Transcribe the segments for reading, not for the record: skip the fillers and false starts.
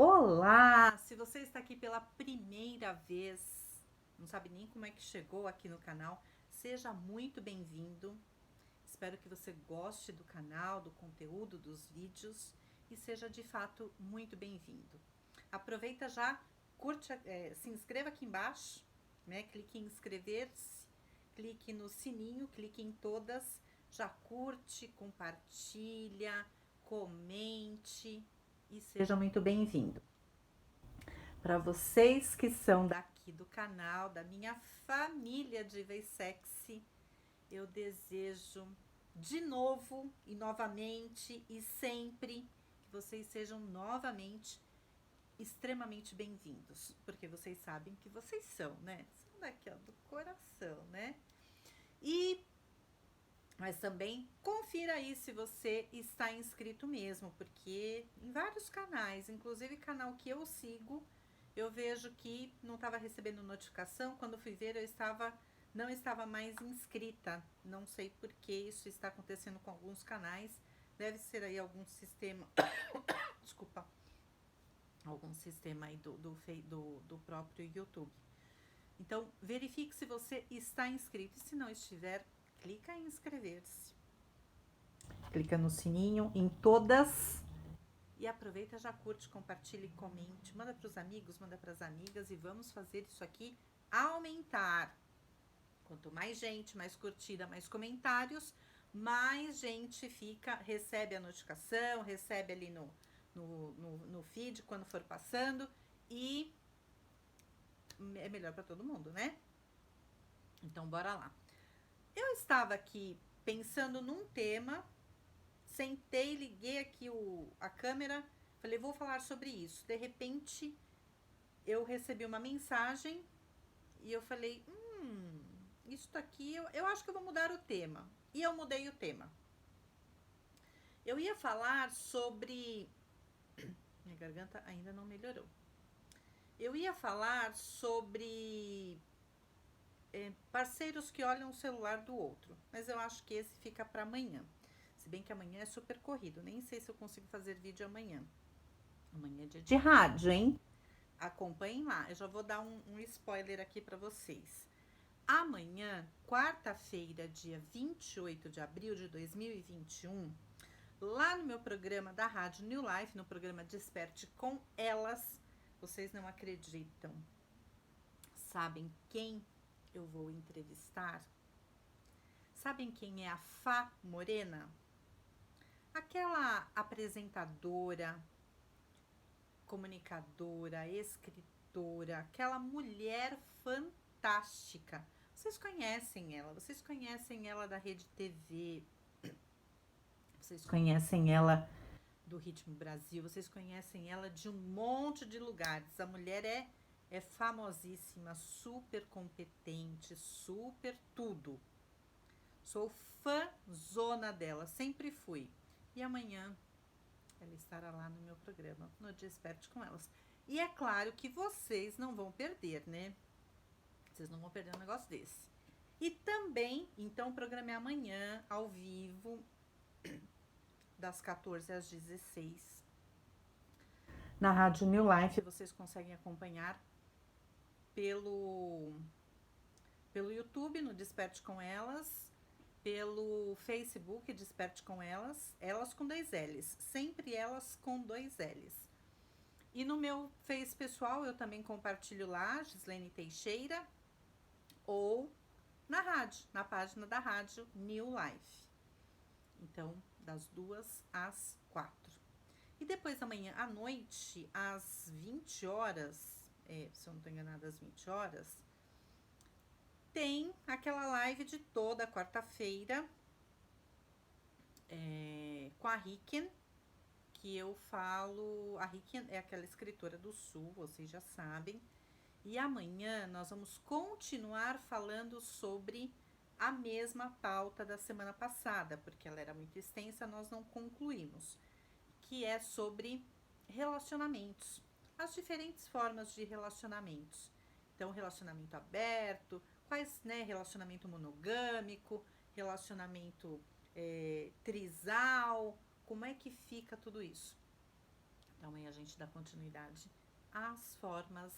Olá! Se você está aqui pela primeira vez, não sabe nem como é que chegou aqui no canal, seja muito bem-vindo. Espero que você goste do canal, do conteúdo, dos vídeos e seja de fato muito bem-vindo. Aproveita já, curte, se inscreva aqui embaixo, né? Clique em inscrever-se, clique no sininho, clique em todas, já curte, compartilha, comente e seja muito bem-vindo. Para vocês que são daqui do canal, da minha família Diva e Sexy, eu desejo de novo e novamente e sempre que vocês sejam novamente extremamente bem-vindos, porque vocês sabem que vocês são, né? São daqui, ó, do coração, né? E mas também confira aí se você está inscrito mesmo, porque em vários canais, inclusive canal que eu sigo, eu vejo que não estava recebendo notificação. Quando fui ver, não estava mais inscrita. Não sei por que isso está acontecendo com alguns canais. Deve ser aí algum sistema, desculpa, algum sistema aí do próprio YouTube. Então, verifique se você está inscrito. E se não estiver, clica em inscrever-se. Clica no sininho em todas e aproveita, já curte, compartilhe, comente, manda para os amigos, manda para as amigas e vamos fazer isso aqui aumentar. Quanto mais gente, mais curtida, mais comentários, mais gente recebe a notificação, recebe ali no feed quando for passando e é melhor para todo mundo, né? Então bora lá. Eu estava aqui pensando num tema. Sentei, liguei aqui a câmera, falei, vou falar sobre isso. De repente, eu recebi uma mensagem e eu falei, isso aqui, eu acho que eu vou mudar o tema. E eu mudei o tema. Eu ia falar sobre... Minha garganta ainda não melhorou. Eu ia falar sobre parceiros que olham o celular do outro, mas eu acho que esse fica para amanhã. Se bem que amanhã é super corrido, nem sei se eu consigo fazer vídeo amanhã. Amanhã é dia de rádio, hein? Acompanhem lá. Eu já vou dar um spoiler aqui para vocês. Amanhã, quarta-feira, dia 28 de abril de 2021, lá no meu programa da Rádio New Life, no programa Desperte com Elas, vocês não acreditam. Sabem quem eu vou entrevistar? Sabem quem é a Fá Morena? Aquela apresentadora, comunicadora, escritora, aquela mulher fantástica. Vocês conhecem ela da Rede TV, vocês conhecem ela do Ritmo Brasil, vocês conhecem ela de um monte de lugares. A mulher é famosíssima, super competente, super tudo. Sou fãzona dela, sempre fui. E amanhã ela estará lá no meu programa, no Desperte com Elas. E é claro que vocês não vão perder, né? Vocês não vão perder um negócio desse. E também, então, o programa é amanhã, ao vivo, das 14 às 16. Na Rádio New Life, vocês conseguem acompanhar pelo YouTube, no Desperte com Elas, pelo Facebook, Desperte com Elas, elas com 2 L's, sempre elas com 2 L's. E no meu Face pessoal, eu também compartilho lá, Gislene Teixeira, ou na rádio, na página da rádio New Life. Então, das 2 às 4. E depois amanhã à noite, às 20 horas, se eu não estou enganada, às 20 horas, tem aquela live de toda quarta-feira com a Riken, que eu falo. A Riken é aquela escritora do Sul, vocês já sabem. E amanhã nós vamos continuar falando sobre a mesma pauta da semana passada, porque ela era muito extensa, nós não concluímos, que é sobre relacionamentos, as diferentes formas de relacionamentos. Então, relacionamento aberto, quais, né, relacionamento monogâmico, relacionamento trisal, como é que fica tudo isso? Então aí a gente dá continuidade às formas,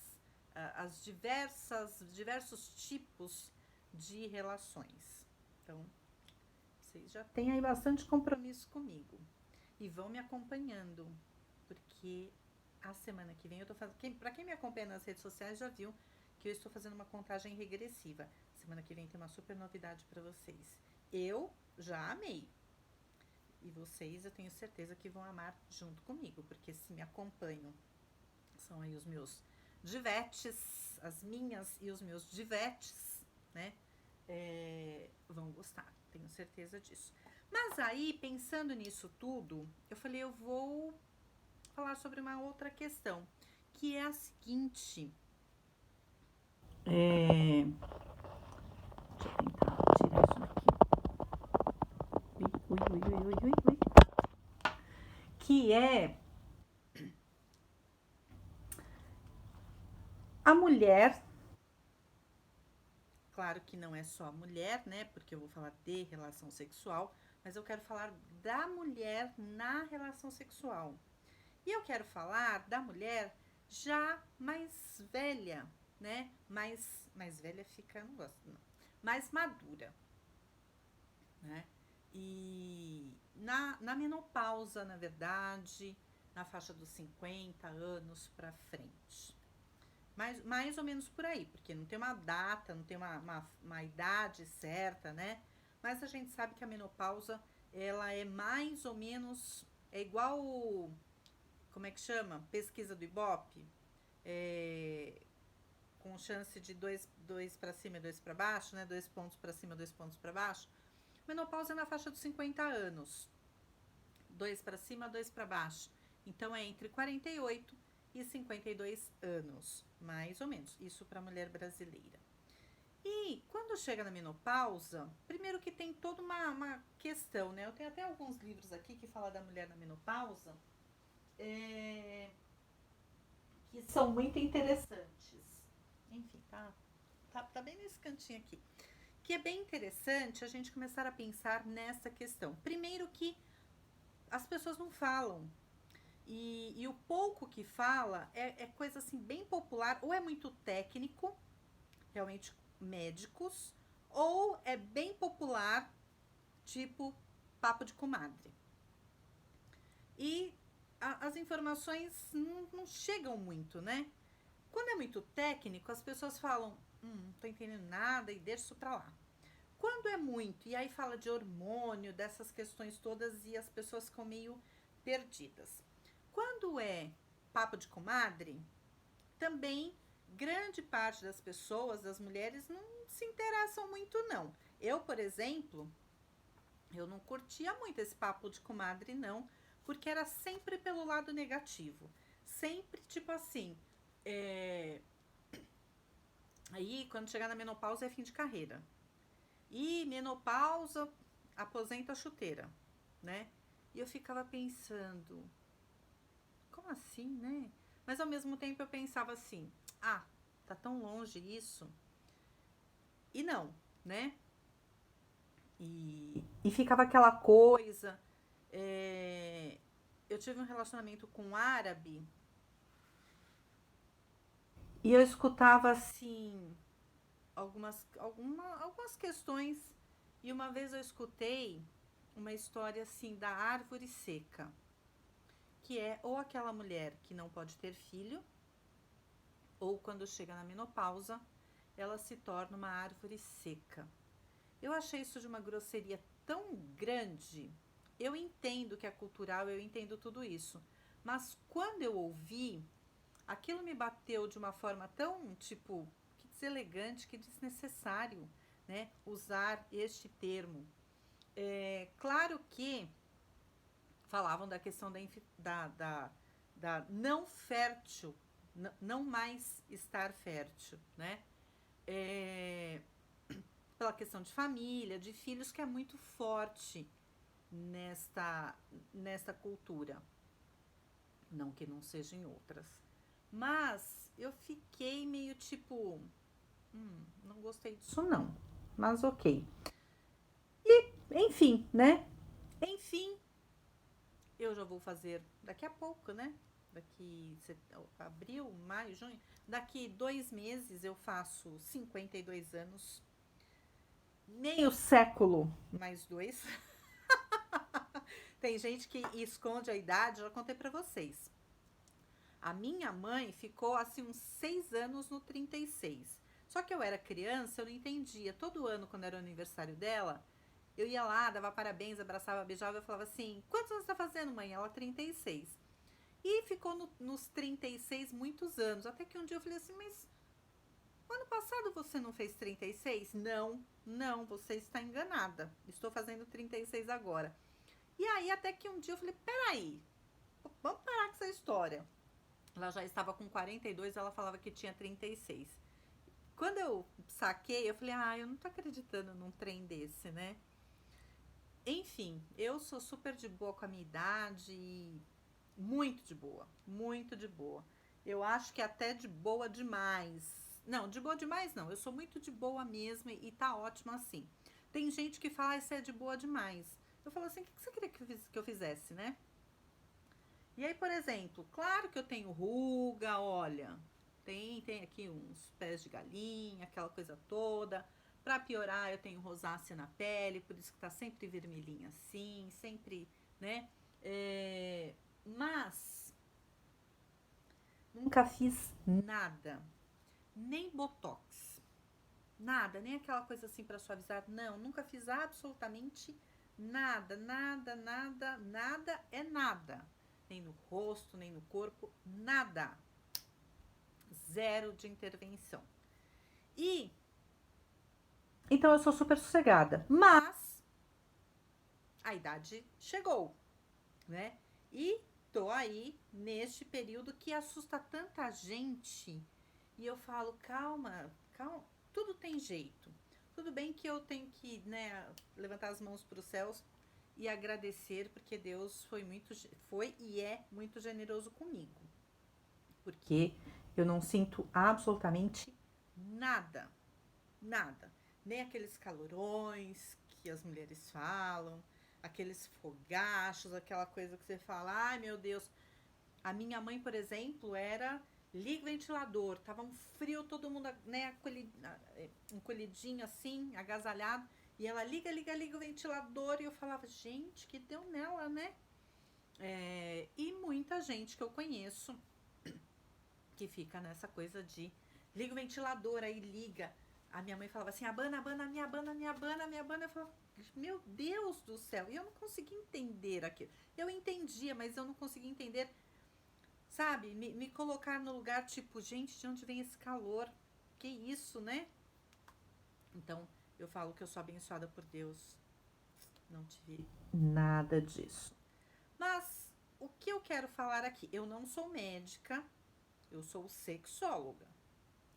às diversos tipos de relações. Então, vocês já têm aí bastante compromisso comigo e vão me acompanhando, porque a semana que vem eu tô fazendo. Para quem me acompanha nas redes sociais já viu que eu estou fazendo uma contagem regressiva. Semana que vem tem uma super novidade para vocês. Eu já amei. E vocês eu tenho certeza que vão amar junto comigo, porque se me acompanham, são aí os meus divetes, as minhas e os meus divetes, né? Vão gostar, tenho certeza disso. Mas aí, pensando nisso tudo, eu falei, eu vou falar sobre uma outra questão, que é a seguinte. Deixa eu tentar tirar isso daqui. Ui. Que é a mulher. Claro que não é só a mulher, né? Porque eu vou falar de relação sexual, mas eu quero falar da mulher na relação sexual. E eu quero falar da mulher já mais velha, né? Mais velha fica, não gosto, não. Mais madura, né? E na menopausa, na verdade, na faixa dos 50 anos pra frente. Mais ou menos por aí, porque não tem uma data, não tem uma idade certa, né? Mas a gente sabe que a menopausa, ela é mais ou menos, é igual, como é que chama? Pesquisa do Ibope, com chance de dois para cima e 2 para baixo, né? 2 pontos para cima, 2 pontos para baixo. Menopausa é na faixa dos 50 anos. 2 para cima, 2 para baixo. Então é entre 48 e 52 anos, mais ou menos. Isso para a mulher brasileira. E quando chega na menopausa, primeiro que tem toda uma questão, né? Eu tenho até alguns livros aqui que falam da mulher na menopausa, que são muito interessantes. Enfim, tá bem nesse cantinho aqui. Que é bem interessante a gente começar a pensar nessa questão. Primeiro que as pessoas não falam. E o pouco que fala é coisa assim bem popular, ou é muito técnico, realmente médicos, ou é bem popular, tipo papo de comadre. E as informações não chegam muito, né? Quando é muito técnico, as pessoas falam, não tô entendendo nada e deixa isso pra lá. Quando é muito, e aí fala de hormônio, dessas questões todas, e as pessoas ficam meio perdidas. Quando é papo de comadre, também grande parte das pessoas, das mulheres, não se interessam muito, não. Eu, por exemplo, eu não curtia muito esse papo de comadre, não, porque era sempre pelo lado negativo. Sempre, tipo assim, aí quando chegar na menopausa é fim de carreira. E menopausa aposenta a chuteira, né? E eu ficava pensando, como assim, né? Mas ao mesmo tempo eu pensava assim, tá tão longe isso. E não, né? E ficava aquela coisa. Eu tive um relacionamento com um árabe e eu escutava assim algumas questões. E uma vez eu escutei uma história assim da árvore seca, que é ou aquela mulher que não pode ter filho, ou quando chega na menopausa, ela se torna uma árvore seca. Eu achei isso de uma grosseria tão grande. Eu entendo que é cultural, eu entendo tudo isso. Mas quando eu ouvi, aquilo me bateu de uma forma tão, tipo, que deselegante, que desnecessário, né? Usar este termo. Claro que falavam da questão da não fértil, não mais estar fértil, né? Pela questão de família, de filhos, que é muito forte nesta cultura. Não que não seja em outras. Mas eu fiquei meio tipo, não gostei disso não, mas ok. E, enfim, né? Enfim, eu já vou fazer daqui a pouco, né? abril, maio, junho, daqui 2 meses eu faço 52 anos, meio século mais 2. Tem gente que esconde a idade, já contei pra vocês. A minha mãe ficou assim uns 6 anos no 36. Só que eu era criança, eu não entendia. Todo ano, quando era o aniversário dela, eu ia lá, dava parabéns, abraçava, beijava, eu falava assim: quantos anos você tá fazendo, mãe? Ela, 36. E ficou nos 36 muitos anos. Até que um dia eu falei assim: mas ano passado você não fez 36? Não, não, você está enganada. Estou fazendo 36 agora. E aí, até que um dia eu falei: peraí, vamos parar com essa história. Ela já estava com 42, ela falava que tinha 36. Quando eu saquei, eu falei: eu não tô acreditando num trem desse, né? Enfim, eu sou super de boa com a minha idade e muito de boa, muito de boa. Eu acho que até de boa demais. Não, de boa demais não. Eu sou muito de boa mesmo e tá ótimo assim. Tem gente que fala: isso é de boa demais. Eu falo assim: o que você queria que eu fizesse, né? E aí, por exemplo, claro que eu tenho ruga, olha, tem aqui uns pés de galinha, aquela coisa toda. Pra piorar, eu tenho rosácea na pele, por isso que tá sempre vermelhinha assim, sempre, né? Mas nunca fiz nada, nem botox, nada, nem aquela coisa assim pra suavizar. Não, nunca fiz absolutamente nada, nada, nada, nada é nada. Nem no rosto, nem no corpo, nada. Zero de intervenção. E então eu sou super sossegada, mas a idade chegou, né? E tô aí neste período que assusta tanta gente. E eu falo: calma, calma, tudo tem jeito. Tudo bem que eu tenho que, né, levantar as mãos para os céus e agradecer, porque Deus foi e é muito generoso comigo. Porque eu não sinto absolutamente nada, nada. Nem aqueles calorões que as mulheres falam, aqueles fogachos, aquela coisa que você fala: ai meu Deus. A minha mãe, por exemplo, era: liga o ventilador, tava um frio, todo mundo, né, encolhidinho assim, agasalhado, e ela: liga, liga, liga o ventilador, e eu falava: gente, que deu nela, né? E muita gente que eu conheço que fica nessa coisa de liga o ventilador, aí liga. A minha mãe falava assim: abana, abana, minha abana, minha abana, minha abana. Eu falava: meu Deus do céu. E eu não conseguia entender aquilo. Eu entendia, mas eu não conseguia entender, sabe? Me colocar no lugar tipo: gente, de onde vem esse calor? Que isso, né? Então, eu falo que eu sou abençoada por Deus. Não tive nada disso. Mas, o que eu quero falar aqui? Eu não sou médica, eu sou sexóloga,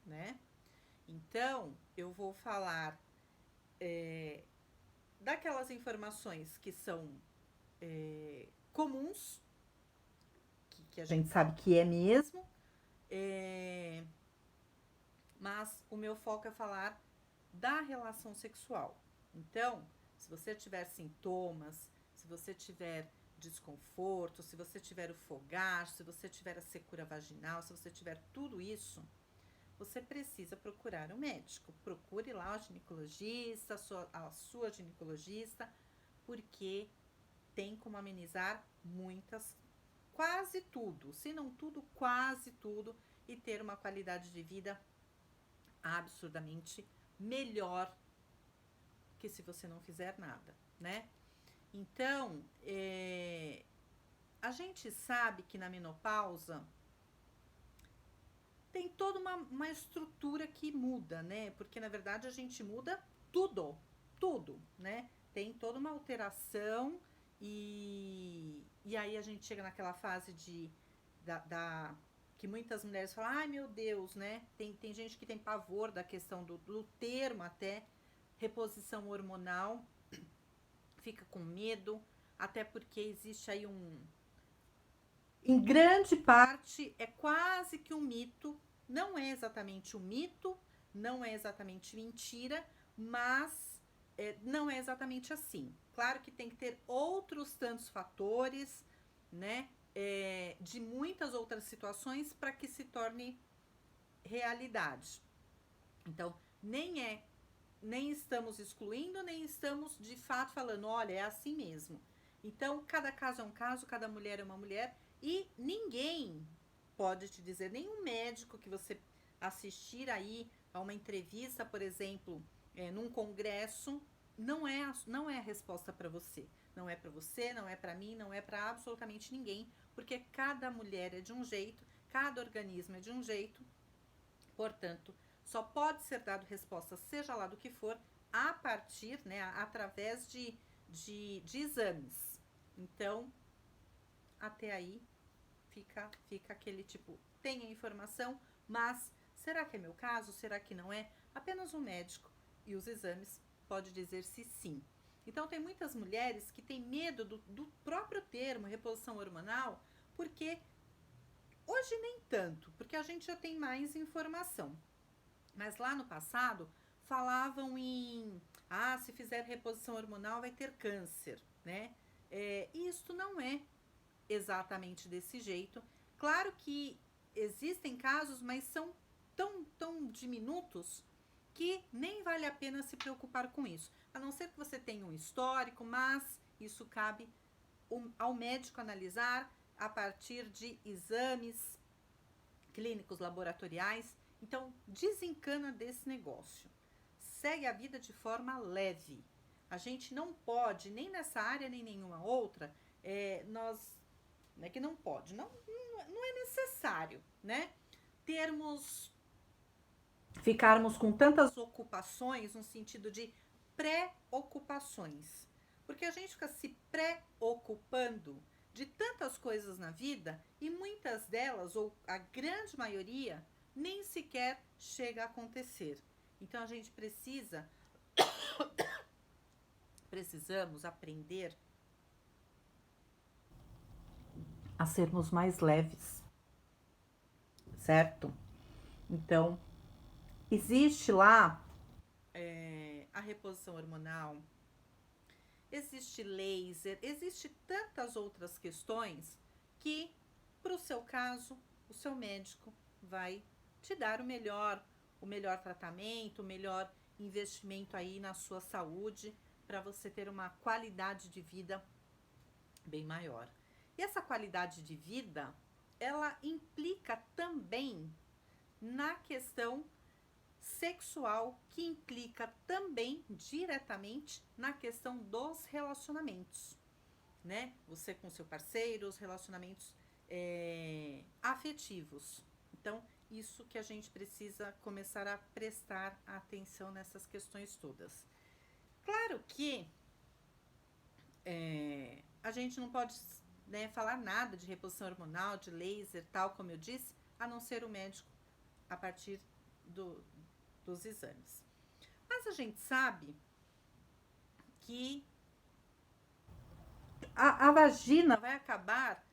né? Então, eu vou falar daquelas informações que são comuns, que a gente sabe que é mesmo, mas o meu foco é falar da relação sexual. Então, se você tiver sintomas, se você tiver desconforto, se você tiver o fogacho, se você tiver a secura vaginal, se você tiver tudo isso, você precisa procurar um médico. Procure lá o ginecologista, a sua ginecologista, porque tem como amenizar quase tudo, se não tudo, quase tudo, e ter uma qualidade de vida absurdamente melhor que se você não fizer nada, né? Então, a gente sabe que na menopausa tem toda uma estrutura que muda, né? Porque na verdade a gente muda tudo, né? Tem toda uma alteração e aí a gente chega naquela fase que muitas mulheres falam: ai meu Deus, né? Tem gente que tem pavor da questão do termo até reposição hormonal, fica com medo, até porque existe aí em grande parte, é quase que um mito. Não é exatamente um mito, não é exatamente mentira, mas não é exatamente assim. Claro que tem que ter outros tantos fatores, né? de muitas outras situações para que se torne realidade. Então, nem estamos excluindo, nem estamos de fato falando, olha, é assim mesmo. Então, cada caso é um caso, cada mulher é uma mulher, e ninguém pode te dizer, nenhum médico que você assistir aí a uma entrevista, por exemplo, num congresso, não é a resposta para você. Não é para você, não é para mim, não é para absolutamente ninguém, porque cada mulher é de um jeito, cada organismo é de um jeito, portanto, só pode ser dado resposta, seja lá do que for, a partir, né, através de exames. Então, até aí fica aquele tipo, tem a informação, mas será que é meu caso? Será que não é? Apenas um médico e os exames pode dizer se sim. Então, tem muitas mulheres que têm medo do próprio termo reposição hormonal, porque hoje nem tanto, porque a gente já tem mais informação. Mas lá no passado, falavam se fizer reposição hormonal vai ter câncer, né? E isso não é exatamente desse jeito. Claro que existem casos, mas são tão diminutos que nem vale a pena se preocupar com isso. A não ser que você tenha um histórico, mas isso cabe ao médico analisar a partir de exames clínicos laboratoriais. Então, desencana desse negócio. Segue a vida de forma leve. A gente não pode, nem nessa área, nem nenhuma outra, nós não é que não pode, não é necessário, né? Ficarmos com tantas ocupações, no sentido de pré-ocupações. Porque a gente fica se preocupando de tantas coisas na vida e muitas delas, ou a grande maioria, nem sequer chega a acontecer. Então a gente precisamos aprender a sermos mais leves, certo? Então, existe lá a reposição hormonal, existe laser, existe tantas outras questões que, para o seu caso, o seu médico vai te dar o melhor tratamento, o melhor investimento aí na sua saúde, para você ter uma qualidade de vida bem maior. E essa qualidade de vida, ela implica também na questão sexual, que implica também diretamente na questão dos relacionamentos, né? Você com seu parceiro, os relacionamentos afetivos. Então, isso que a gente precisa começar a prestar atenção nessas questões todas. Claro que a gente não pode, né, falar nada de reposição hormonal, de laser, tal, como eu disse, a não ser o médico a partir dos exames. Mas a gente sabe que a vagina vai acabar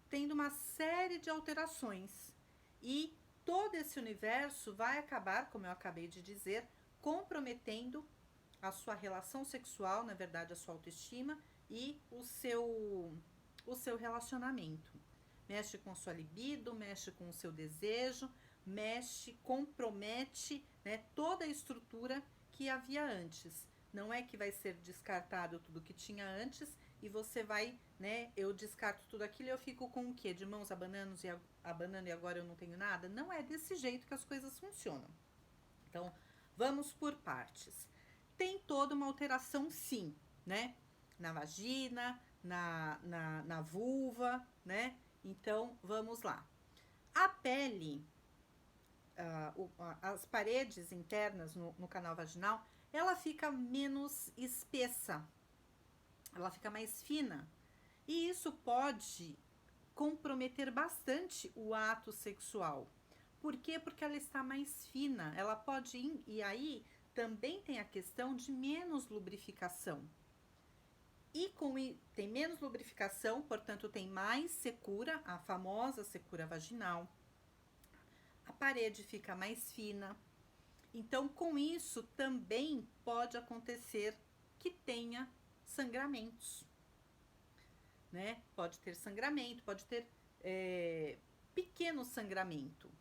tendo uma série de alterações e todo esse universo vai acabar, como eu acabei de dizer, comprometendo a sua relação sexual, na verdade a sua autoestima e o seu relacionamento. Mexe com a sua libido, mexe com o seu desejo, compromete, né, toda a estrutura que havia antes. Não é que vai ser descartado tudo que tinha antes e você vai, né, eu descarto tudo aquilo e eu fico com o quê? De mãos abanando e agora eu não tenho nada? Não é desse jeito que as coisas funcionam. Então, vamos por partes. Tem toda uma alteração, sim, né? Na vagina, na vulva, né? Então, vamos lá. A pele, as paredes internas no canal vaginal, ela fica menos espessa, ela fica mais fina. E isso pode comprometer bastante o ato sexual. Por quê? Porque ela está mais fina, ela pode ir, e aí também tem a questão de menos lubrificação. E tem menos lubrificação, portanto tem mais secura, a famosa secura vaginal. A parede fica mais fina. Então, com isso também pode acontecer que tenha sangramentos. né? Pode ter sangramento, pode ter pequeno sangramento.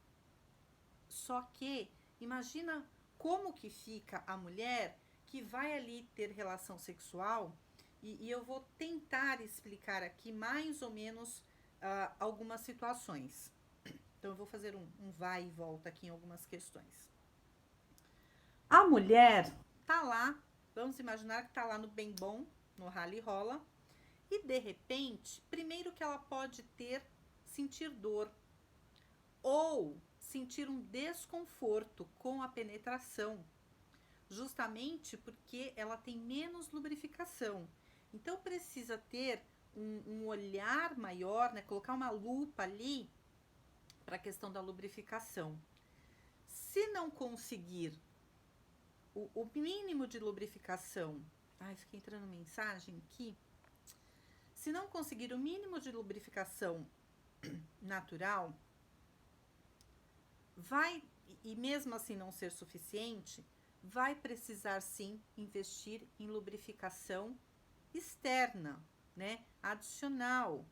Só que imagina como que fica a mulher que vai ali ter relação sexual, e eu vou tentar explicar aqui mais ou menos algumas situações. Então eu vou fazer um vai e volta aqui em algumas questões. A mulher tá lá, vamos imaginar que tá lá no bem bom, no rally rola, e de repente, primeiro que ela pode sentir dor ou sentir um desconforto com a penetração, justamente porque ela tem menos lubrificação. Então precisa ter um olhar maior, né? Colocar uma lupa ali para a questão da lubrificação. Se não conseguir o mínimo de lubrificação, fica entrando mensagem aqui. Se não conseguir o mínimo de lubrificação natural, e mesmo assim não ser suficiente, vai precisar sim investir em lubrificação externa, né? Adicional.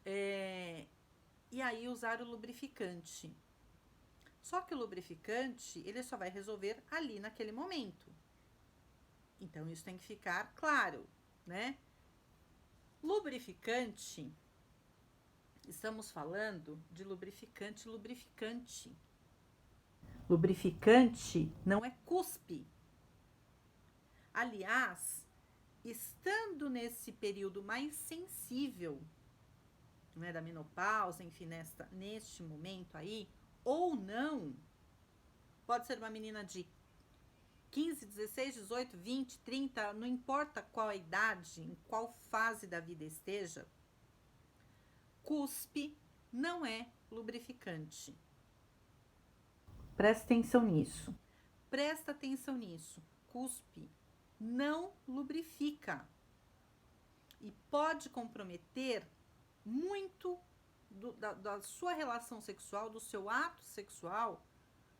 E aí usar o lubrificante. Só que o lubrificante, ele só vai resolver ali naquele momento. Então isso tem que ficar claro, né? Lubrificante, estamos falando de lubrificante. Lubrificante não é cuspe. Aliás, estando nesse período mais sensível, né, da menopausa, enfim, neste momento aí, ou não, pode ser uma menina de 15, 16, 18, 20, 30, não importa qual a idade, em qual fase da vida esteja, cuspe não é lubrificante. Presta atenção nisso. Cuspe não lubrifica e pode comprometer muito da sua relação sexual, do seu ato sexual,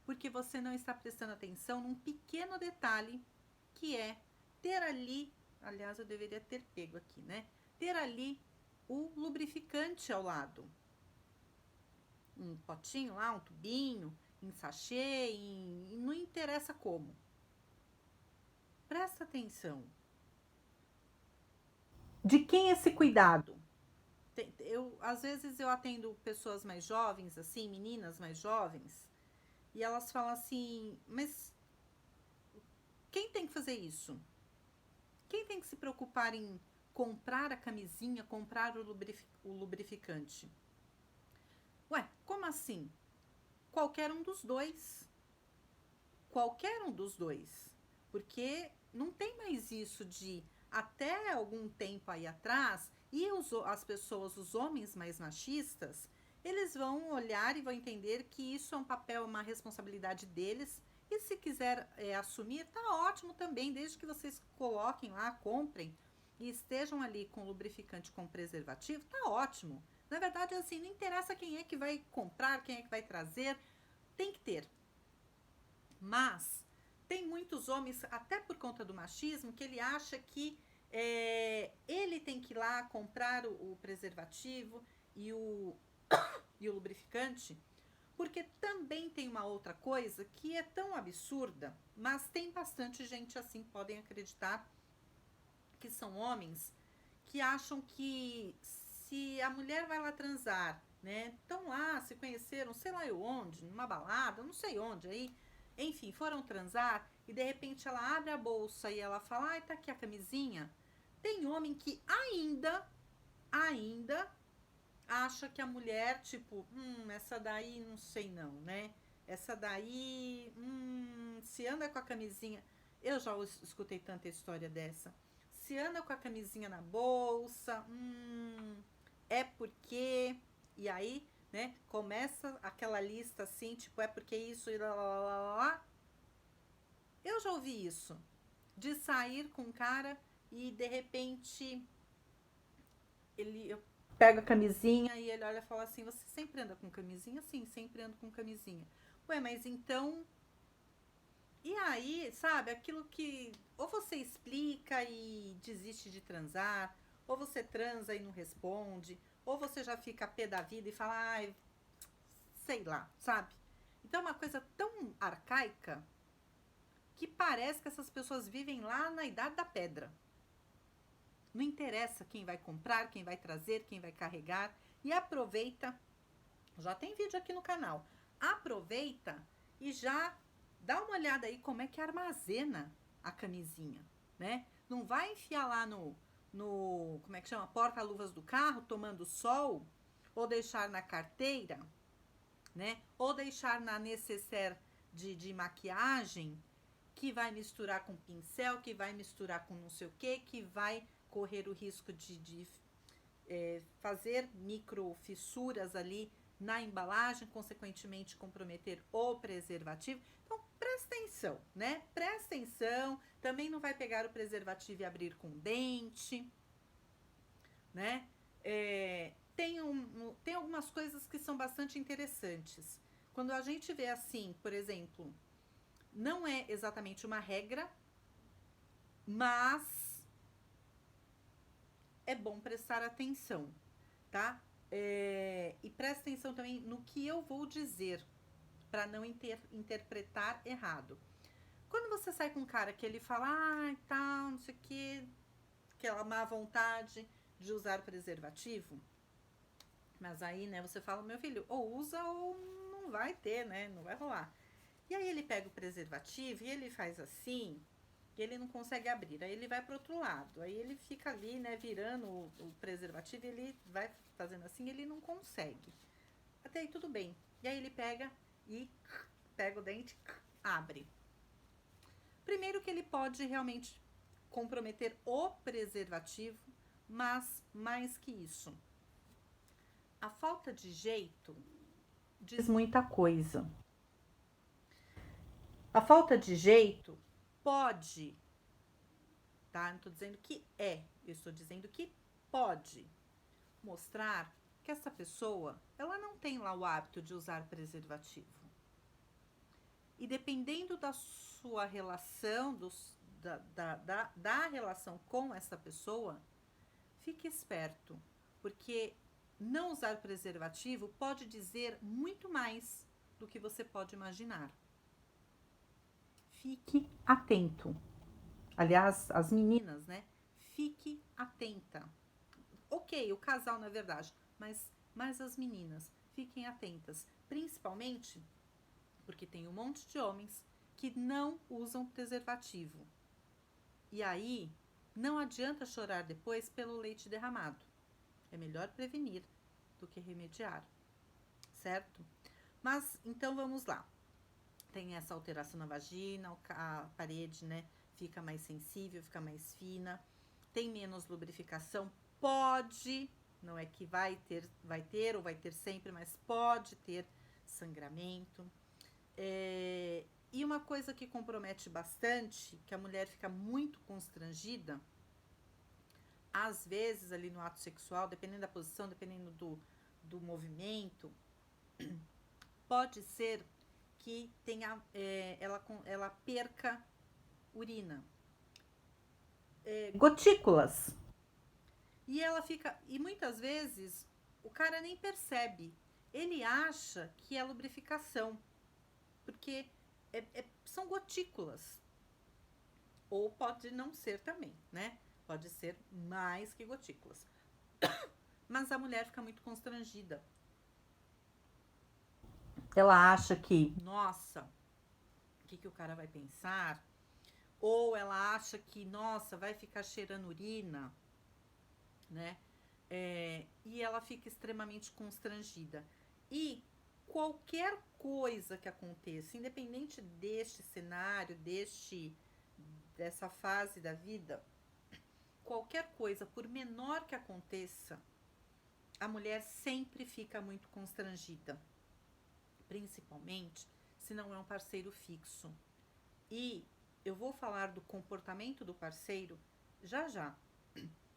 porque você não está prestando atenção num pequeno detalhe, que é ter ali, aliás, eu deveria ter pego aqui, né? Ter ali o lubrificante ao lado. Um potinho lá, um tubinho, em sachê, não interessa como. Presta atenção. De quem é esse cuidado? Às vezes eu atendo pessoas mais jovens, assim, meninas mais jovens, e elas falam assim, mas quem tem que fazer isso? Quem tem que se preocupar em comprar a camisinha, comprar o lubrificante? Ué, como assim? Qualquer um dos dois. Porque não tem mais isso de até algum tempo aí atrás, e as pessoas, os homens mais machistas, eles vão olhar e vão entender que isso é um papel, uma responsabilidade deles, e se quiser assumir, tá ótimo também, desde que vocês coloquem lá, comprem, e estejam ali com lubrificante, com preservativo, tá ótimo. Na verdade, assim, não interessa quem é que vai comprar, quem é que vai trazer, tem que ter. Mas tem muitos homens, até por conta do machismo, que ele acha que ele tem que ir lá comprar o preservativo e o lubrificante, porque também tem uma outra coisa que é tão absurda, mas tem bastante gente assim, podem acreditar, que são homens que acham que se a mulher vai lá transar, né, estão lá, se conheceram, sei lá eu onde, numa balada, não sei onde aí, enfim, foram transar e de repente ela abre a bolsa e ela fala, ai, tá aqui a camisinha. Tem homem que ainda acha que a mulher, tipo, essa daí não sei não, né? Essa daí, se anda com a camisinha. Eu já escutei tanta história dessa. Se anda com a camisinha na bolsa, é porque. E aí, né, começa aquela lista assim, tipo, é porque isso e lá, lá, lá, lá. Eu já ouvi isso. De sair com um cara e de repente eu pego a camisinha e ele olha e fala assim, você sempre anda com camisinha? Sim, sempre ando com camisinha. Ué, mas então... E aí, sabe, aquilo que ou você explica e desiste de transar, ou você transa e não responde, ou você já fica pé da vida e fala, ai, sei lá, sabe? Então é uma coisa tão arcaica que parece que essas pessoas vivem lá na Idade da Pedra. Não interessa quem vai comprar, quem vai trazer, quem vai carregar. E aproveita, já tem vídeo aqui no canal, aproveita e já dá uma olhada aí como é que armazena a camisinha, né? Não vai enfiar lá no como é que chama? Porta-luvas do carro, tomando sol, ou deixar na carteira, né? Ou deixar na necessaire de maquiagem, que vai misturar com pincel, que vai misturar com não sei o que vai correr o risco de fazer micro fissuras ali na embalagem, consequentemente comprometer o preservativo. Então, presta atenção, né? Presta atenção. Também não vai pegar o preservativo e abrir com dente, né? Tem algumas coisas que são bastante interessantes. Quando a gente vê assim, por exemplo, não é exatamente uma regra, mas é bom prestar atenção, tá? E presta atenção também no que eu vou dizer, para não interpretar errado. Quando você sai com um cara que ele fala, tal, não sei o que, aquela má vontade de usar preservativo, mas aí, né, você fala, meu filho, ou usa ou não vai ter, né, não vai rolar. E aí ele pega o preservativo e ele faz assim, e ele não consegue abrir. Aí ele vai pro outro lado. Aí ele fica ali, né, virando o preservativo e ele vai fazendo assim, ele não consegue. Até aí tudo bem. E aí ele pega o dente, abre. Primeiro que ele pode realmente comprometer o preservativo, mas mais que isso, a falta de jeito diz muita coisa. A falta de jeito pode, tá? Não estou dizendo que eu estou dizendo que pode mostrar que essa pessoa, ela não tem lá o hábito de usar preservativo. E dependendo da sua relação, da relação com essa pessoa, fique esperto, porque não usar preservativo pode dizer muito mais do que você pode imaginar. Fique atento. Aliás, as meninas, né? Fique atenta. Ok, o casal, na verdade, mas as meninas, fiquem atentas. Principalmente porque tem um monte de homens que não usam preservativo. E aí, não adianta chorar depois pelo leite derramado. É melhor prevenir do que remediar, certo? Mas, então, vamos lá. Tem essa alteração na vagina, a parede, né, fica mais sensível, fica mais fina. Tem menos lubrificação, pode, não é que vai ter ou vai ter sempre, mas pode ter sangramento. E uma coisa que compromete bastante, que a mulher fica muito constrangida, às vezes ali no ato sexual, dependendo da posição, dependendo do movimento, pode ser que tenha, ela perca urina. Gotículas. E ela fica. E muitas vezes o cara nem percebe. Ele acha que é lubrificação. Porque são gotículas. Ou pode não ser também, né? Pode ser mais que gotículas. Mas a mulher fica muito constrangida. Ela acha que, nossa, o que o cara vai pensar? Ou ela acha que, nossa, vai ficar cheirando urina, né? E essa fica extremamente constrangida. E qualquer coisa que aconteça, independente deste cenário, dessa fase da vida, qualquer coisa, por menor que aconteça, a mulher sempre fica muito constrangida. Principalmente se não é um parceiro fixo. E eu vou falar do comportamento do parceiro já.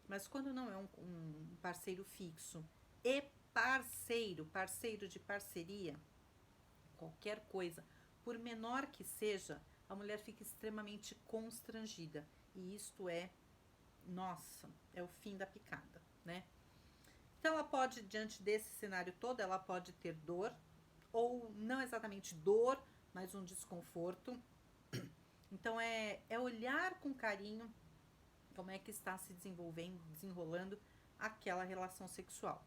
Mas quando não é um parceiro fixo e parceiro de parceria, qualquer coisa, por menor que seja, a mulher fica extremamente constrangida. E isto é nossa, é o fim da picada, né? Então ela pode, diante desse cenário todo, ela pode ter dor, ou não exatamente dor, mas um desconforto. Então é olhar com carinho como é que está se desenvolvendo, desenrolando aquela relação sexual.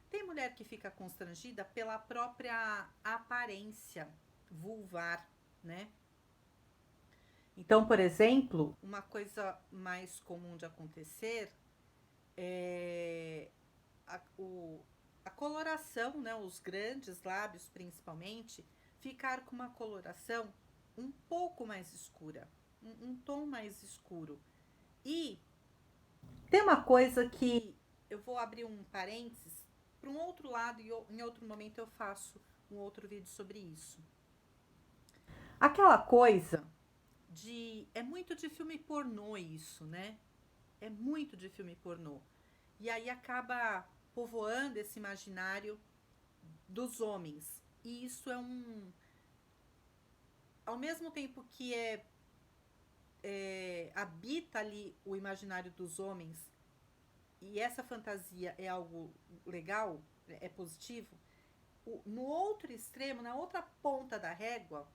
Tem mulher que fica constrangida pela própria aparência vulvar, né? Então, por exemplo, uma coisa mais comum de acontecer é a coloração, né? Os grandes lábios, principalmente, ficar com uma coloração um pouco mais escura, um tom mais escuro. E tem uma coisa que eu vou abrir um parênteses para um outro lado e em outro momento eu faço um outro vídeo sobre isso. Aquela coisa é muito de filme pornô isso, né? É muito de filme pornô. E aí acaba povoando esse imaginário dos homens. E isso é ao mesmo tempo que habita ali o imaginário dos homens, e essa fantasia é algo legal, é positivo, no outro extremo, na outra ponta da régua,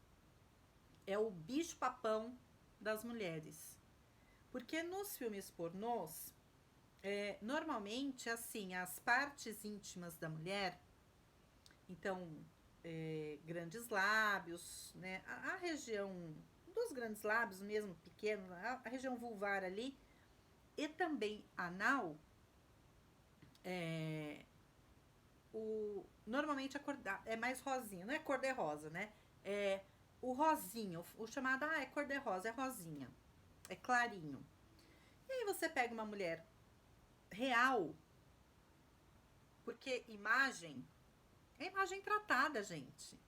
é o bicho-papão das mulheres. Porque nos filmes pornôs, normalmente, assim, as partes íntimas da mulher, então, grandes lábios, né? A região dos grandes lábios mesmo, pequeno, a região vulvar ali, e também anal, normalmente a cor é mais rosinha, não é cor de rosa, né? É o rosinho, o chamado, é cor de rosa, é rosinha, é clarinho. E aí você pega uma mulher real, porque imagem é imagem tratada, gente.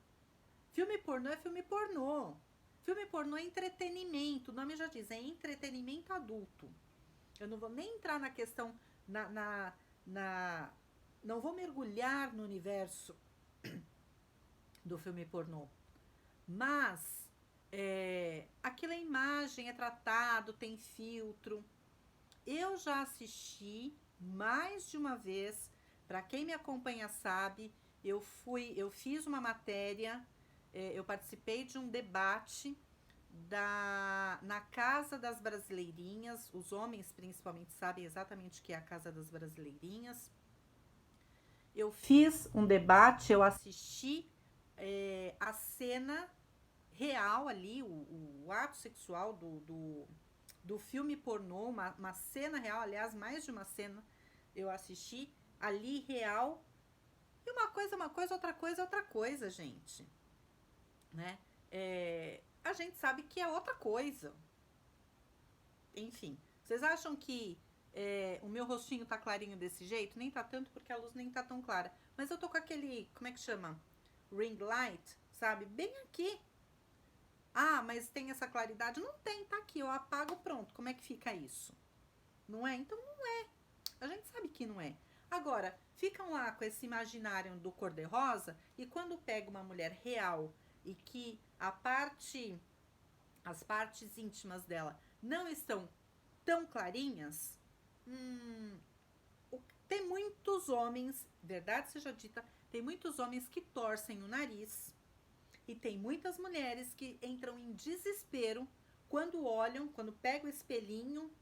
Filme pornô é filme pornô. Filme pornô é entretenimento, o nome já diz, é entretenimento adulto. Eu não vou nem entrar na questão, não vou mergulhar no universo do filme pornô. Mas aquela imagem é tratado, tem filtro. Eu já assisti mais de uma vez, para quem me acompanha sabe, eu fiz uma matéria, eu participei de um debate na Casa das Brasileirinhas. Os homens principalmente sabem exatamente o que é a Casa das Brasileirinhas. Eu fiz um debate, eu assisti a cena real ali, o ato sexual do filme pornô, uma cena real, aliás, mais de uma cena eu assisti ali real. E uma coisa, outra coisa, gente. Né? A gente sabe que é outra coisa. Enfim, vocês acham que o meu rostinho tá clarinho desse jeito? Nem tá tanto porque a luz nem tá tão clara. Mas eu tô com aquele, como é que chama? Ring light, sabe? Bem aqui. Ah, mas tem essa claridade? Não tem, tá aqui, eu apago, pronto. Como é que fica isso? Não é? Então não é. A gente sabe que não é. Agora, ficam lá com esse imaginário do cor-de-rosa e quando pega uma mulher real e que as partes íntimas dela não estão tão clarinhas, tem muitos homens, verdade seja dita, tem muitos homens que torcem o nariz e tem muitas mulheres que entram em desespero quando olham, quando pegam o espelhinho,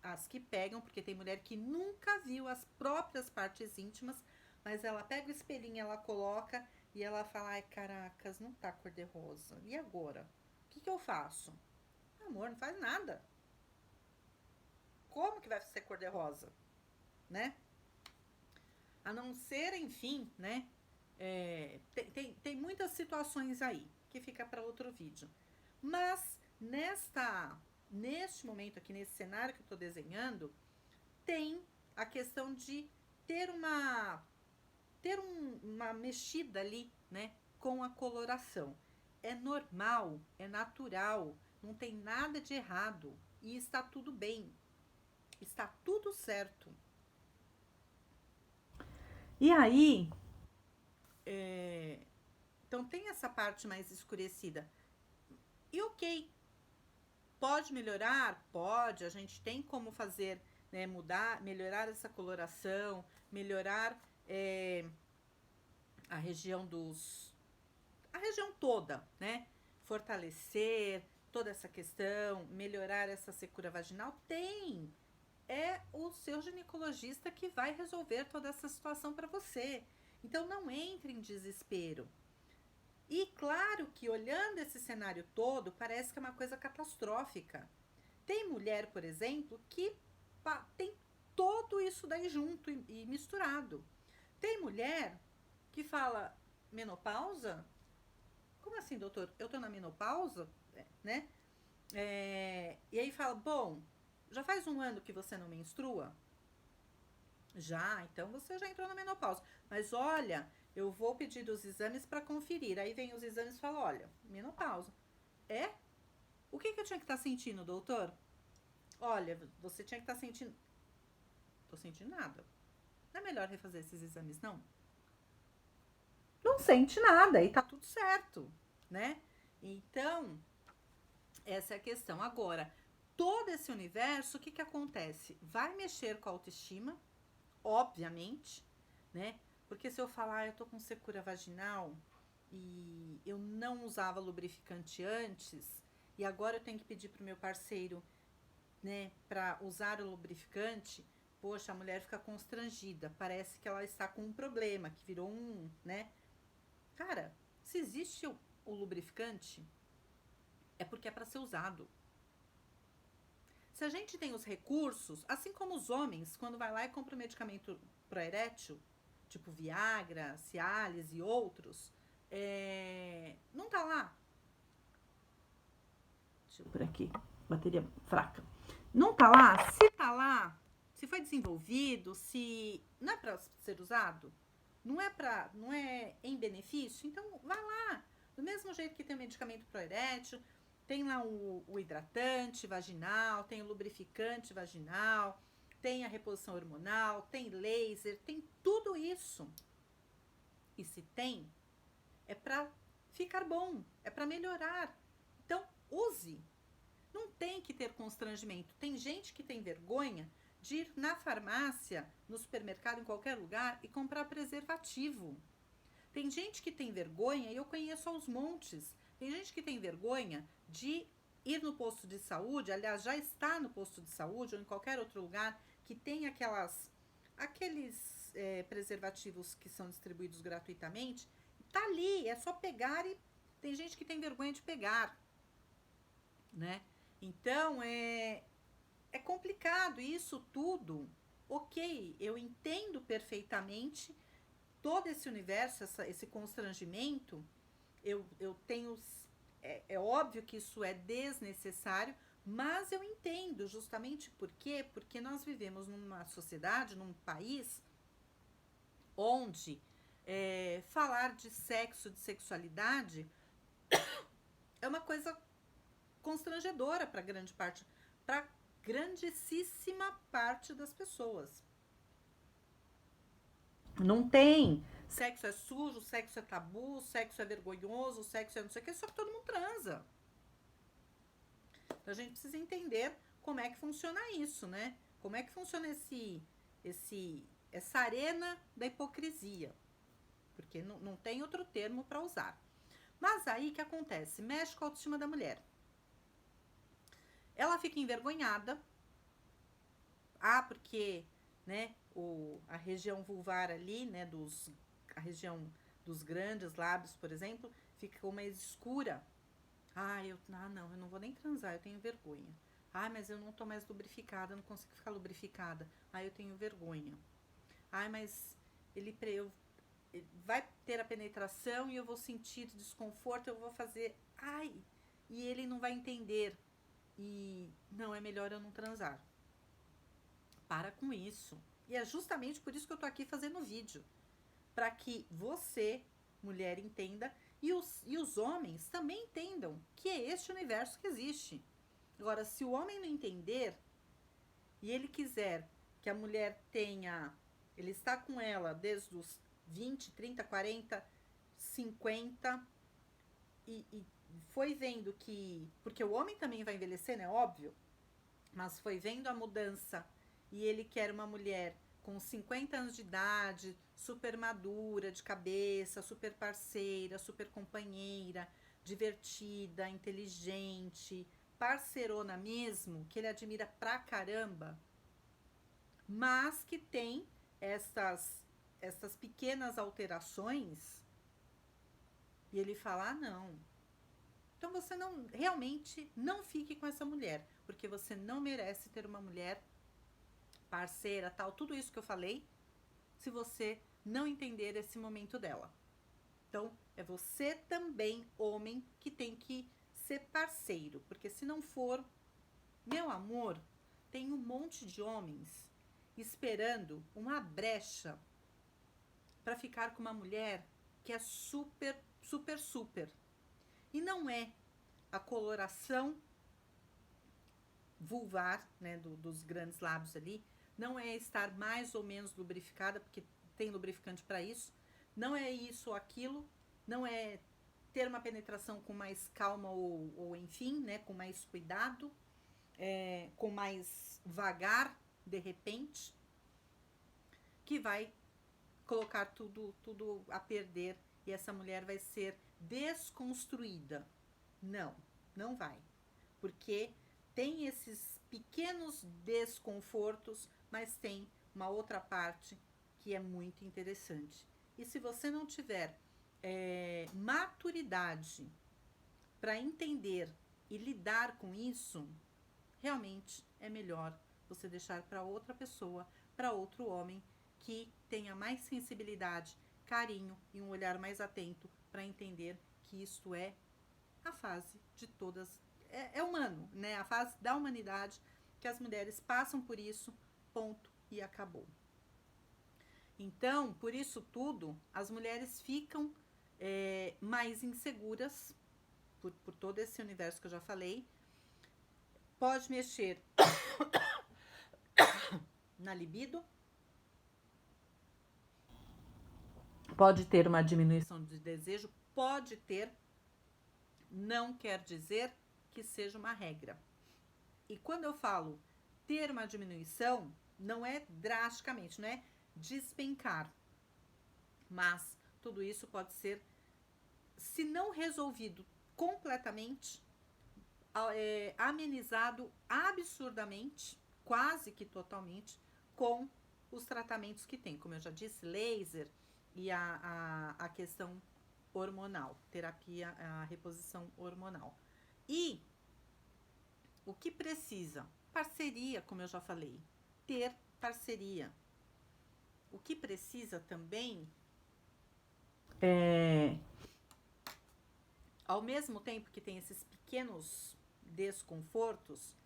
as que pegam, porque tem mulher que nunca viu as próprias partes íntimas, mas ela pega o espelhinho, ela coloca e ela fala, ai caracas, não tá cor de rosa, e agora? O que eu faço? Amor, não faz nada. Como que vai ser cor de rosa? Né? A não ser, enfim, né? Tem muitas situações aí que fica para outro vídeo. Mas neste momento aqui, nesse cenário que eu estou desenhando, tem a questão de ter uma mexida ali, né? Com a coloração. É normal, é natural, não tem nada de errado e está tudo bem. Está tudo certo. E aí, então tem essa parte mais escurecida. E ok, pode melhorar? Pode, a gente tem como fazer né, melhorar essa coloração, melhorar a região a região toda, né? Fortalecer toda essa questão, melhorar essa secura vaginal, é o seu ginecologista que vai resolver toda essa situação para você. Então não entre em desespero. E claro que olhando esse cenário todo, parece que é uma coisa catastrófica. Tem mulher, por exemplo, que tem tudo isso daí junto e misturado. Tem mulher que fala menopausa? Como assim, doutor? Eu tô na menopausa, né? E aí fala, bom, já faz um ano que você não menstrua? Já, então você já entrou na menopausa. Mas olha, eu vou pedir os exames para conferir. Aí vem os exames e fala, olha, menopausa. É? O que eu tinha que estar sentindo, doutor? Olha, você tinha que estar sentindo... Tô sentindo nada. Não é melhor refazer esses exames, não? Não sente nada e tá tudo certo, né? Então, essa é a questão. Agora, todo esse universo, o que acontece? Vai mexer com a autoestima, obviamente, né? Porque se eu falar, eu tô com secura vaginal e eu não usava lubrificante antes, e agora eu tenho que pedir pro meu parceiro, né, para usar o lubrificante, poxa, a mulher fica constrangida, parece que ela está com um problema, que virou né? Cara, se existe o lubrificante, é porque é para ser usado. Se a gente tem os recursos, assim como os homens, quando vai lá e compra um medicamento proerétil, tipo Viagra, Cialis e outros, não tá lá. Deixa eu por aqui, bateria fraca. Não tá lá? Se tá lá, se foi desenvolvido, se não é para ser usado, não é em benefício, então vai lá. Do mesmo jeito que tem o medicamento proerétil, tem lá o hidratante vaginal, tem o lubrificante vaginal, tem a reposição hormonal, tem laser, tem tudo isso. E se tem, é para ficar bom, é para melhorar. Então, use. Não tem que ter constrangimento. Tem gente que tem vergonha de ir na farmácia, no supermercado, em qualquer lugar e comprar preservativo. Tem gente que tem vergonha, e eu conheço aos montes, tem gente que tem vergonha de ir no posto de saúde, aliás, já está no posto de saúde ou em qualquer outro lugar que tem aqueles preservativos que são distribuídos gratuitamente, tá ali, é só pegar e tem gente que tem vergonha de pegar, né? Então, é complicado isso tudo. Ok, eu entendo perfeitamente todo esse universo, esse constrangimento. Eu tenho. É óbvio que isso é desnecessário, mas eu entendo justamente por quê? Porque nós vivemos numa sociedade, num país, onde falar de sexo, de sexualidade, é uma coisa constrangedora para grande parte, para grandíssima parte das pessoas. Não tem. Sexo é sujo, sexo é tabu, sexo é vergonhoso, sexo é não sei o que, só que todo mundo transa. Então a gente precisa entender como é que funciona isso, né? Como é que funciona essa arena da hipocrisia. Porque não tem outro termo para usar. Mas aí o que acontece? Mexe com a autoestima da mulher. Ela fica envergonhada. Porque, né, a região vulvar ali, né, a região dos grandes lábios, por exemplo, fica mais escura. Não, eu não vou nem transar, eu tenho vergonha. Mas eu não tô mais lubrificada, eu não consigo ficar lubrificada. Eu tenho vergonha. Mas vai ter a penetração e eu vou sentir desconforto, eu vou fazer. E ele não vai entender. E não, é melhor eu não transar. Para com isso. E é justamente por isso que eu tô aqui fazendo o vídeo. Para que você, mulher, entenda e os homens também entendam que é este universo que existe. Agora, se o homem não entender e ele quiser que a mulher tenha... Ele está com ela desde os 20, 30, 40, 50 e foi vendo que... Porque o homem também vai envelhecer, né? Óbvio. Mas foi vendo a mudança e ele quer uma mulher com 50 anos de idade, super madura de cabeça, super parceira, super companheira, divertida, inteligente, parceirona mesmo, que ele admira pra caramba, mas que tem essas pequenas alterações, e ele fala: ah, não. Então você não realmente não fique com essa mulher, porque você não merece ter uma mulher parceira, tal, tudo isso que eu falei, se você não entender esse momento dela. Então, é você também, homem, que tem que ser parceiro, porque se não for, meu amor, tem um monte de homens esperando uma brecha para ficar com uma mulher que é super, super, super. E não é a coloração vulvar, né, dos grandes lábios ali, não é estar mais ou menos lubrificada, porque tem lubrificante para isso, não é isso ou aquilo, não é ter uma penetração com mais calma ou enfim, né, com mais cuidado, com mais vagar, de repente, que vai colocar tudo a perder e essa mulher vai ser desconstruída. Não, não vai. Porque tem esses pequenos desconfortos, mas tem uma outra parte que é muito interessante. E se você não tiver maturidade para entender e lidar com isso, realmente é melhor você deixar para outra pessoa, para outro homem que tenha mais sensibilidade, carinho e um olhar mais atento para entender que isto é a fase de todas, é humano, né? A fase da humanidade, que as mulheres passam por isso, ponto, e acabou. Então, por isso tudo, as mulheres ficam mais inseguras, por todo esse universo que eu já falei. Pode mexer na libido, pode ter uma diminuição de desejo, pode ter, não quer dizer que seja uma regra. E quando eu falo ter uma diminuição, não é drasticamente, não é despencar, mas tudo isso pode ser, se não resolvido completamente, amenizado absurdamente, quase que totalmente, com os tratamentos que tem, como eu já disse, laser e a questão hormonal, terapia, a reposição hormonal. E o que precisa? Parceria, como eu já falei, ter parceria. O que precisa também ao mesmo tempo que tem esses pequenos desconfortos,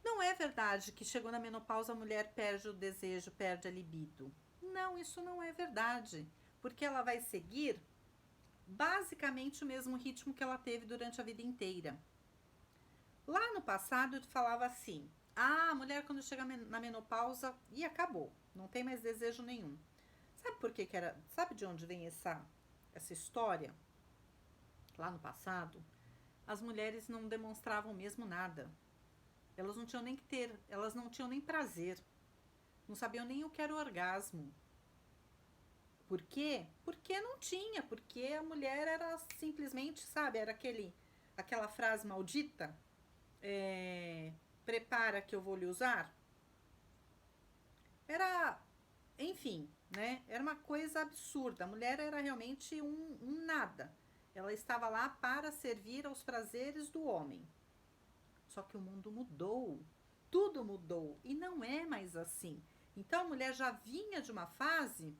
não é verdade que chegou na menopausa a mulher perde o desejo, perde a libido. Não, isso não é verdade, porque ela vai seguir basicamente o mesmo ritmo que ela teve durante a vida inteira. Lá no passado eu falava assim: ah, a mulher quando chega na menopausa e acabou, não tem mais desejo nenhum. Sabe por que era? Sabe de onde vem essa história? Lá no passado, as mulheres não demonstravam mesmo nada. Elas não tinham nem que ter, elas não tinham nem prazer. Não sabiam nem o que era o orgasmo. Por quê? Porque não tinha, porque a mulher era simplesmente, sabe, era aquela frase maldita, prepara que eu vou lhe usar. Era, enfim, né? Era uma coisa absurda. A mulher era realmente um nada. Ela estava lá para servir aos prazeres do homem. Só que o mundo mudou. Tudo mudou. E não é mais assim. Então a mulher já vinha de uma fase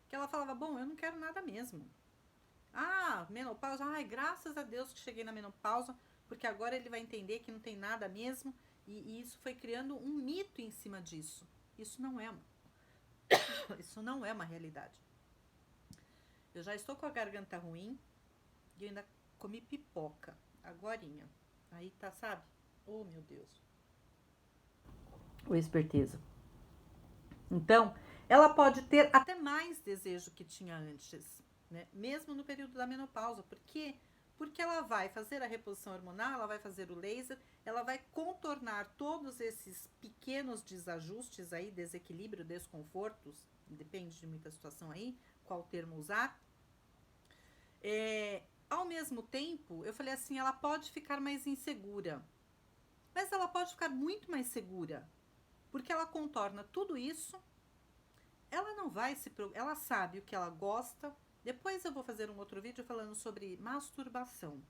que ela falava: bom, eu não quero nada mesmo. Ah, menopausa. Ai, graças a Deus que cheguei na menopausa, porque agora ele vai entender que não tem nada mesmo. E isso foi criando um mito em cima disso. Isso não é uma realidade. Eu já estou com a garganta ruim e eu ainda comi pipoca agorinha. Aí tá, sabe? Oh, meu Deus. Ô, esperteza. Então, ela pode ter até mais desejo que tinha antes, né? Mesmo no período da menopausa. Por quê? Porque ela vai fazer a reposição hormonal, ela vai fazer o laser, ela vai contornar todos esses pequenos desajustes aí, desequilíbrio, desconfortos, depende de muita situação aí, qual termo usar. Ao mesmo tempo, eu falei assim, ela pode ficar mais insegura, mas ela pode ficar muito mais segura, porque ela contorna tudo isso, ela não vai se preocupar, ela sabe o que ela gosta. Depois eu vou fazer um outro vídeo falando sobre masturbação.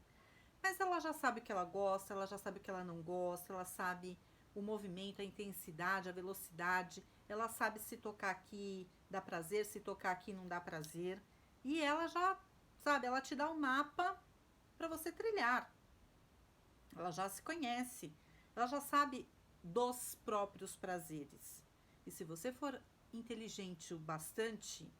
Mas ela já sabe o que ela gosta, ela já sabe o que ela não gosta, ela sabe o movimento, a intensidade, a velocidade, ela sabe se tocar aqui dá prazer, se tocar aqui não dá prazer. E ela já sabe, ela te dá um mapa para você trilhar. Ela já se conhece, ela já sabe dos próprios prazeres. E se você for inteligente o bastante,